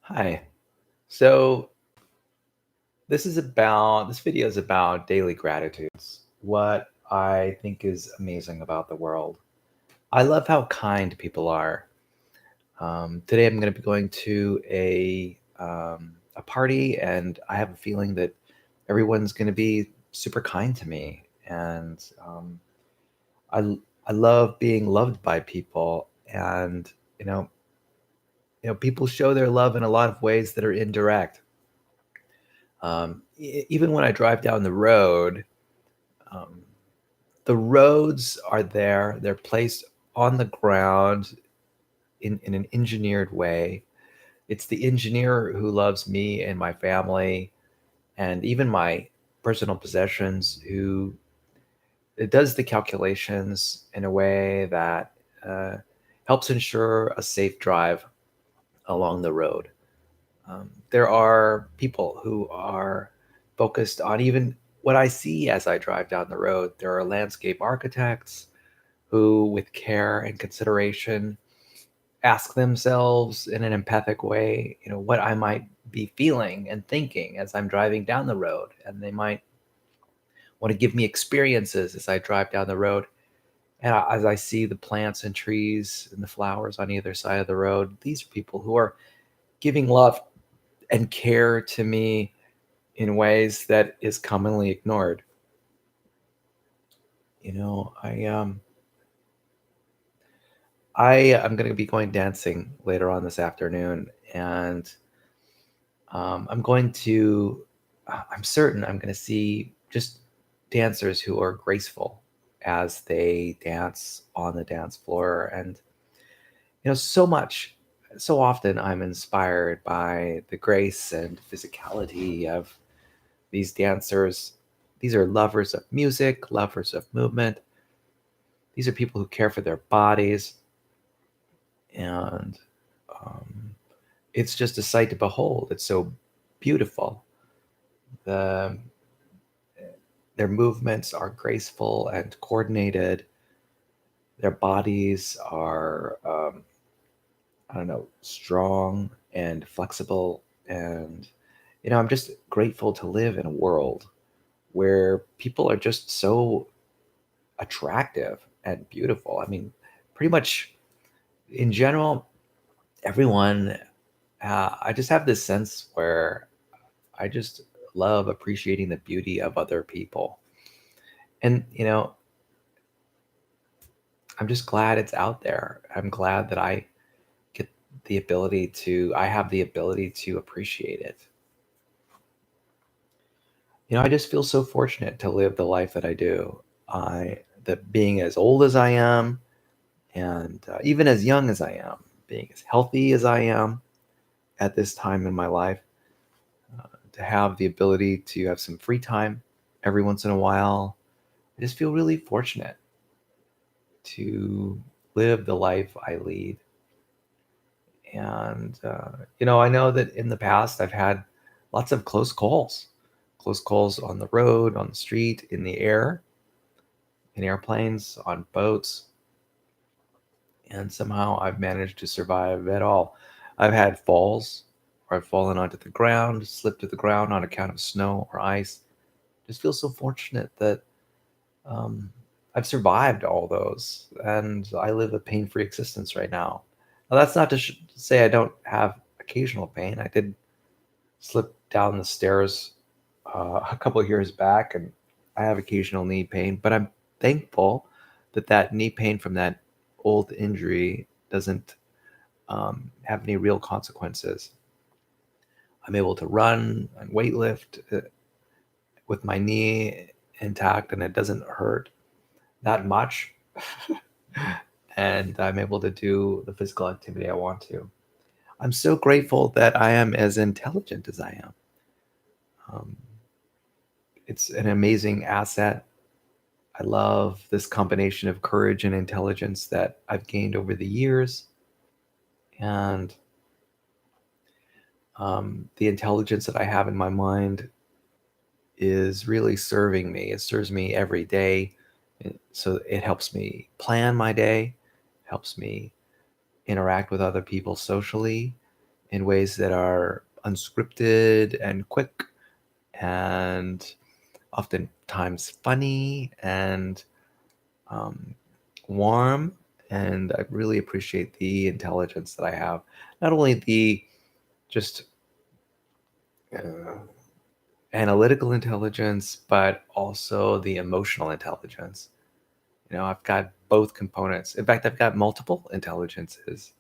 Hi. So this video is about daily gratitudes. What I think is amazing about the world. I love how kind people are. Today I'm going to be going to a party, and I have a feeling that everyone's going to be super kind to me. And I love being loved by people, and you know people show their love in a lot of ways that are indirect. Even when I drive down the road, um, the roads are there. They're placed on the ground in an engineered way. It's the engineer who loves me and my family and even my personal possessions who it does the calculations in a way that uh, helps ensure a safe drive along the road. There are people who are focused on even what I see as I drive down the road. There are landscape architects who, with care and consideration, ask themselves in an empathic way, what I might be feeling and thinking as I'm driving down the road. And they might want to give me experiences as I drive down the road. And as I see the plants and trees and the flowers on either side of the road, these are people who are giving love and care to me in ways that is commonly ignored. You know, I am going to be going dancing later on this afternoon, and I'm going to. I'm certain I'm going to see just dancers who are graceful as they dance on the dance floor, and so often I'm inspired by the grace and physicality of these dancers. These are lovers of music, lovers of movement. These are people who care for their bodies, and um, it's just a sight to behold. It's so beautiful. The Their movements are graceful and coordinated. Their bodies are, I don't know, strong and flexible. And I'm just grateful to live in a world where people are just so attractive and beautiful. I mean, pretty much in general, everyone, I just have this sense where I just love appreciating the beauty of other people. And, I'm just glad it's out there. I'm glad that get I have the ability to appreciate it. I just feel so fortunate to live the life that I do. That being as old as I am, and even as young as I am, being as healthy as I am at this time in my life, to have the ability to have some free time every once in a while. I just feel really fortunate to live the life I lead. And, I know that in the past I've had lots of close calls on the road, on the street, in the air, in airplanes, on boats. And somehow I've managed to survive it all. I've had falls where I've fallen onto the ground, slipped to the ground on account of snow or ice. Just feel so fortunate that um, I've survived all those, and I live a pain-free existence right now. Now, that's not to say I don't have occasional pain. I did slip down the stairs a couple of years back, and I have occasional knee pain. But I'm thankful that knee pain from that old injury doesn't have any real consequences. I'm able to run and weightlift with my knee intact, and it doesn't hurt that much. And I'm able to do the physical activity I want to. I'm so grateful that I am as intelligent as I am. Um, it's an amazing asset. I love this combination of courage and intelligence that I've gained over the years. And the intelligence that I have in my mind is really serving me. It serves me every day. So it helps me plan my day, helps me interact with other people socially. in ways that are unscripted and quick and oftentimes funny and um, warm. And I really appreciate the intelligence that I have. Not only the just uh, analytical intelligence, but also the emotional intelligence. I've got both components. In fact, I've got multiple intelligences.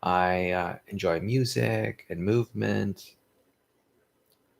I enjoy music and movement,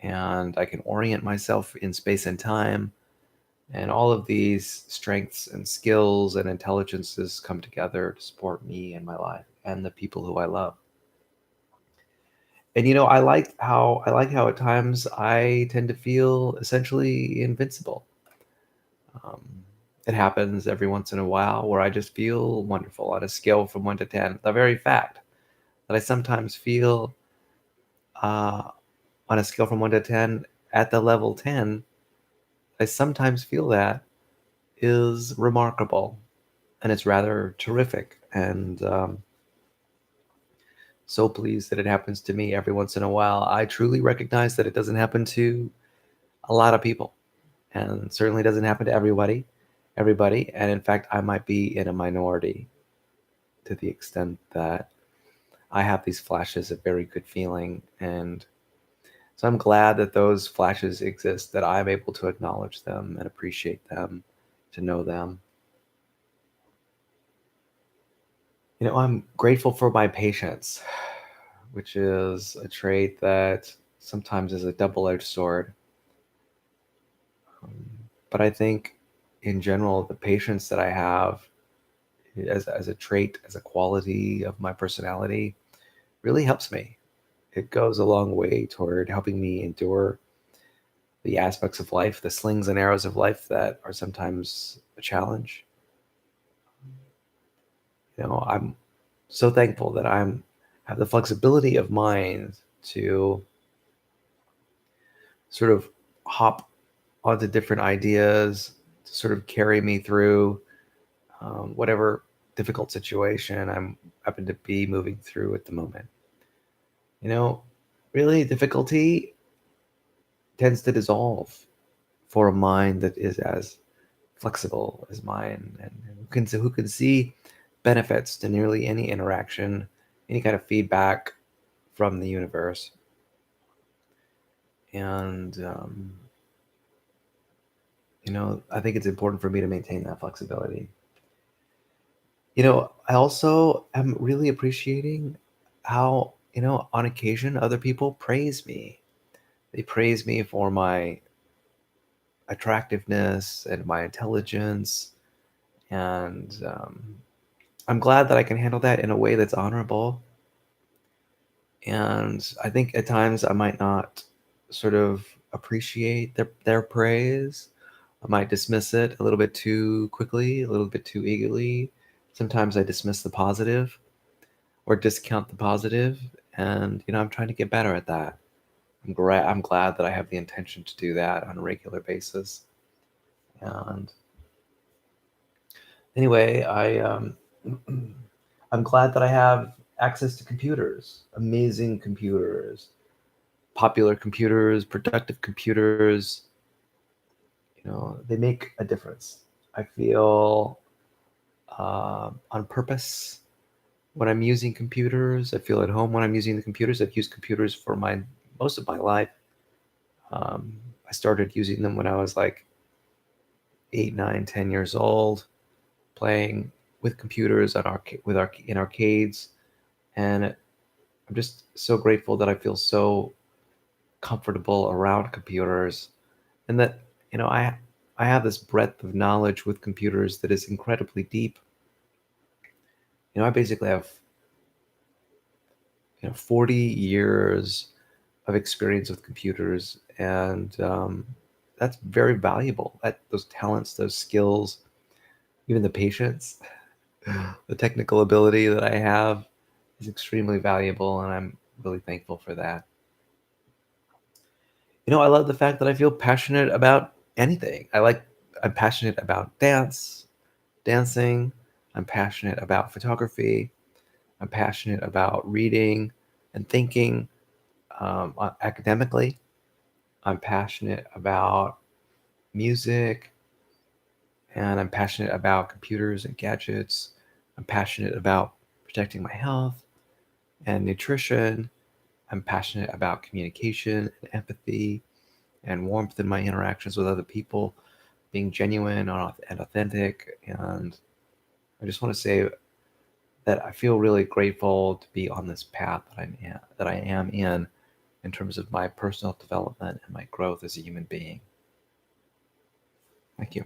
and I can orient myself in space and time. And all of these strengths and skills and intelligences come together to support me and my life and the people who I love. And I like how at times I tend to feel essentially invincible. Um, it happens every once in a while where I just feel wonderful on a scale from 1 to 10. The very fact that I sometimes feel uh, on a scale from 1 to 10 at the level 10, I sometimes feel that is remarkable, and it's rather terrific. And so pleased that it happens to me every once in a while. I truly recognize that it doesn't happen to a lot of people, and certainly doesn't happen to everybody. And in fact, I might be in a minority to the extent that I have these flashes of very good feeling. And so I'm glad that those flashes exist, that I'm able to acknowledge them and appreciate them, to know them. I'm grateful for my patience, which is a trait that sometimes is a double edged sword. But I think in general, the patience that I have as a trait, as a quality of my personality, really helps me. It goes a long way toward helping me endure the aspects of life, the slings and arrows of life that are sometimes a challenge. I'm so thankful that I'm have the flexibility of mind to sort of hop onto different ideas to sort of carry me through whatever difficult situation I'm happen to be moving through at the moment. You know, really, difficulty tends to dissolve for a mind that is as flexible as mine, and who can see benefits to nearly any interaction, any kind of feedback from the universe. And I think it's important for me to maintain that flexibility. I also am really appreciating how, on occasion, other people praise me. They praise me for my attractiveness and my intelligence. And I'm glad that I can handle that in a way that's honorable. And I think at times I might not sort of appreciate their praise. I might dismiss it a little bit too quickly, a little bit too eagerly. Sometimes I dismiss the positive or discount the positive, and I'm trying to get better at that. I'm glad that I have the intention to do that on a regular basis. And anyway, I'm glad that I have access to computers, amazing computers, popular computers, productive computers. They make a difference. I feel on purpose when I'm using computers. I feel at home when I'm using the computers. I've used computers for my most of my life. I started using them when I was like 8, 9, 10 years old, playing with computers in arcades, and I'm just so grateful that I feel so comfortable around computers, and that I have this breadth of knowledge with computers that is incredibly deep. I basically have 40 years of experience with computers, and that's very valuable. Those talents, those skills, even the patience, the technical ability that I have is extremely valuable, and I'm really thankful for that. I love the fact that I feel passionate about anything. I'm passionate about dancing. I'm passionate about photography. I'm passionate about reading. and thinking. Academically, I'm passionate about music, and I'm passionate about computers and gadgets. I'm passionate about protecting my health and nutrition. I'm passionate about communication and empathy and warmth in my interactions with other people, being genuine and authentic. And I just want to say that I feel really grateful to be on this path that I am in terms of my personal development and my growth as a human being. Thank you.